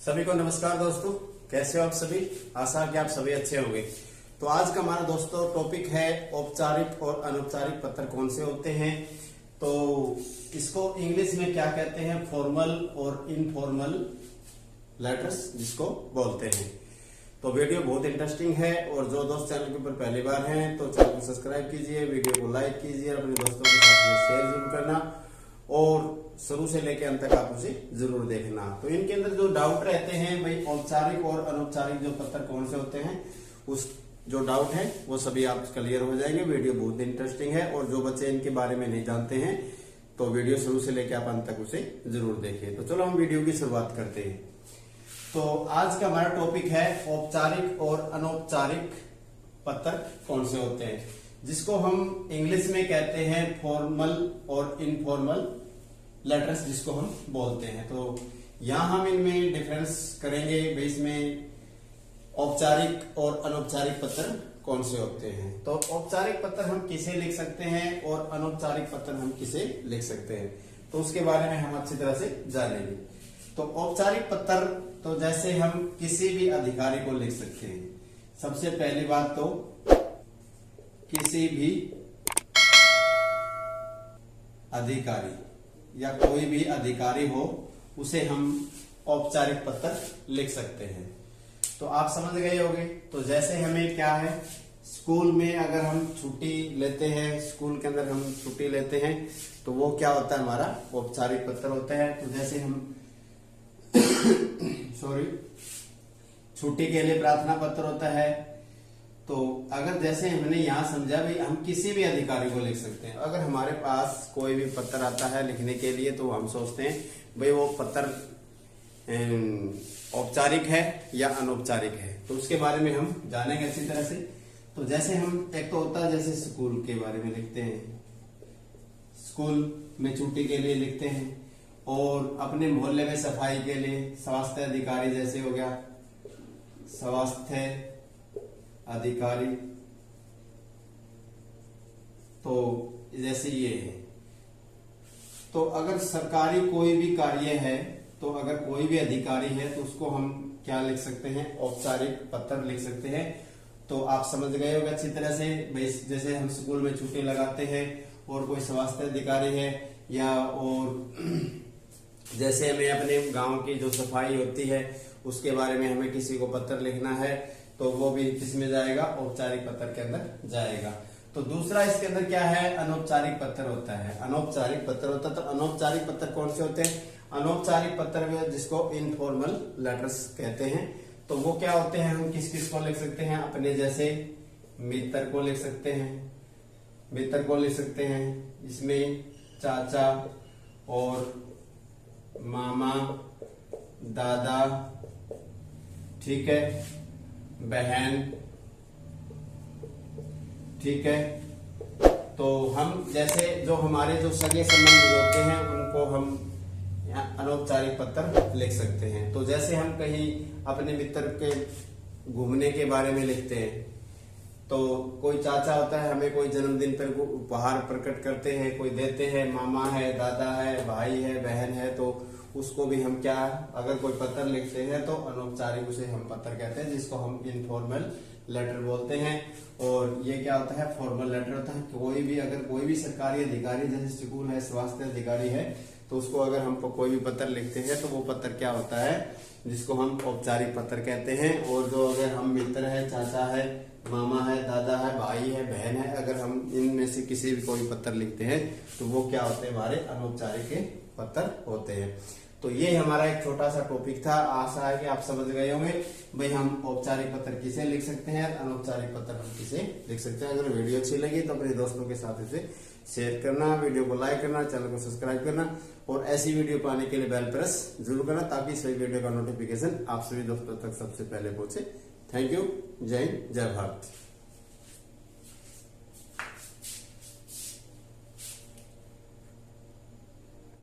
सभी को नमस्कार दोस्तों, कैसे हो आप सभी। आशा है कि आप सभी अच्छे होंगे। तो आज का हमारा दोस्तों टॉपिक है औपचारिक और अनौपचारिक पत्र कौन से होते हैं। तो इसको इंग्लिश में क्या कहते हैं, फॉर्मल और इनफॉर्मल लेटर्स जिसको बोलते हैं। तो वीडियो बहुत इंटरेस्टिंग है और जो दोस्त चैनल के ऊपर पहली बार हैं तो चैनल को सब्सक्राइब कीजिए, वीडियो को लाइक कीजिए, अपने दोस्तों के साथ शेयर जरूर करना और शुरू से लेकर अंत तक आप उसे जरूर देखना। तो इनके अंदर जो डाउट रहते हैं भाई, औपचारिक और अनौपचारिक जो पत्र कौन से होते हैं, उस जो डाउट है वो सभी आप क्लियर हो जाएंगे। वीडियो बहुत इंटरेस्टिंग है और जो बच्चे इनके बारे में नहीं जानते हैं तो वीडियो शुरू से लेकर आप अंत तक उसे जरूर देखें। तो चलो हम वीडियो की शुरुआत करते हैं। तो आज का हमारा टॉपिक है औपचारिक और अनौपचारिक पत्र कौन से होते हैं, जिसको हम इंग्लिश में कहते हैं फॉर्मल और इनफॉर्मल लेटर्स जिसको हम बोलते हैं। तो यहां हम इनमें डिफरेंस करेंगे भाई, इसमें औपचारिक और अनौपचारिक पत्र कौन से होते हैं। तो औपचारिक पत्र हम किसे लिख सकते हैं और अनौपचारिक पत्र हम किसे लिख सकते हैं, तो उसके बारे में हम अच्छी तरह से जानेंगे। तो औपचारिक पत्र तो जैसे हम किसी भी अधिकारी को लिख सकते हैं। सबसे पहली बात तो किसी भी अधिकारी या कोई भी अधिकारी हो उसे हम औपचारिक पत्र लिख सकते हैं। तो आप समझ गए होंगे। तो जैसे हमें क्या है, स्कूल में अगर हम छुट्टी लेते हैं, स्कूल के अंदर हम छुट्टी लेते हैं तो वो क्या होता है, हमारा औपचारिक पत्र होता है। तो जैसे हम छुट्टी के लिए प्रार्थना पत्र होता है। तो अगर जैसे हमने यहाँ समझा भाई, हम किसी भी अधिकारी को लिख सकते हैं। अगर हमारे पास कोई भी पत्र आता है लिखने के लिए तो हम सोचते हैं भाई वो पत्र औपचारिक है या अनौपचारिक है, तो उसके बारे में हम जानेंगे अच्छी तरह से। तो जैसे हम एक तो होता है जैसे स्कूल के बारे में लिखते हैं, स्कूल में छुट्टी के लिए लिखते हैं, और अपने मोहल्ले में सफाई के लिए स्वास्थ्य अधिकारी जैसे हो गया, स्वास्थ्य अधिकारी, तो जैसे ये है। तो अगर सरकारी कोई भी कार्य है, तो अगर कोई भी अधिकारी है तो उसको हम क्या लिख सकते हैं, औपचारिक पत्र लिख सकते हैं। तो आप समझ गए होंगे अच्छी तरह से। जैसे हम स्कूल में छुट्टी लगाते हैं और कोई स्वास्थ्य अधिकारी है, या और जैसे हमें अपने गांव की जो सफाई होती है उसके बारे में हमें किसी को पत्र लिखना है तो वो भी किसमें जाएगा, औपचारिक पत्र के अंदर जाएगा। तो दूसरा इसके अंदर क्या है, अनौपचारिक पत्र होता है। अनौपचारिक पत्र होता है। तो अनौपचारिक पत्र कौन से होते हैं, अनौपचारिक पत्र जिसको इनफॉर्मल लेटर्स कहते हैं। तो वो क्या होते हैं, हम किस किस को लिख सकते हैं, अपने जैसे मित्र को लिख सकते हैं, मित्र को लिख सकते हैं। इसमें चाचा और मामा, दादा, ठीक है, बहन, ठीक है। तो हम जैसे जो हमारे जो सगे संबंधी होते हैं उनको हम अनौपचारिक पत्र लिख सकते हैं। तो जैसे हम कहीं अपने मित्र के घूमने के बारे में लिखते हैं, तो कोई चाचा होता है, हमें कोई जन्मदिन पर उपहार प्रकट करते हैं, कोई देते हैं, मामा है, दादा है, भाई है, बहन है, तो उसको भी हम क्या, अगर कोई पत्र लिखते हैं तो अनौपचारिक उसे हम पत्र कहते हैं, जिसको हम इनफॉर्मल लेटर बोलते हैं। और ये क्या होता है, फॉर्मल लेटर होता है। कोई भी अगर कोई भी सरकारी अधिकारी जैसे स्कूल है, स्वास्थ्य अधिकारी है, तो उसको अगर हम कोई भी पत्र लिखते हैं तो वो पत्र क्या होता है, जिसको हम औपचारिक पत्र कहते हैं। और जो अगर हम मित्र है, चाचा है, मामा है, दादा है, भाई है, बहन है, अगर हम इनमें से किसी भी कोई पत्र लिखते हैं तो वो क्या होते हैं, हमारे अनौपचारिक पत्र होते हैं। तो ये हमारा एक छोटा सा टॉपिक था। आशा है कि आप समझ गए होंगे भाई हम औपचारिक पत्र किसे लिख सकते हैं, अनौपचारिक पत्र हम किसे लिख सकते हैं। अगर वीडियो अच्छी लगी तो अपने दोस्तों के साथ इसे शेयर करना, वीडियो को लाइक करना, चैनल को सब्सक्राइब करना और ऐसी वीडियो पाने के लिए बेल प्रेस जरूर करना, ताकि सभी वीडियो का नोटिफिकेशन आप सभी दोस्तों तक सबसे पहले पहुंचे। Thank you. जय हिंद, जय भारत।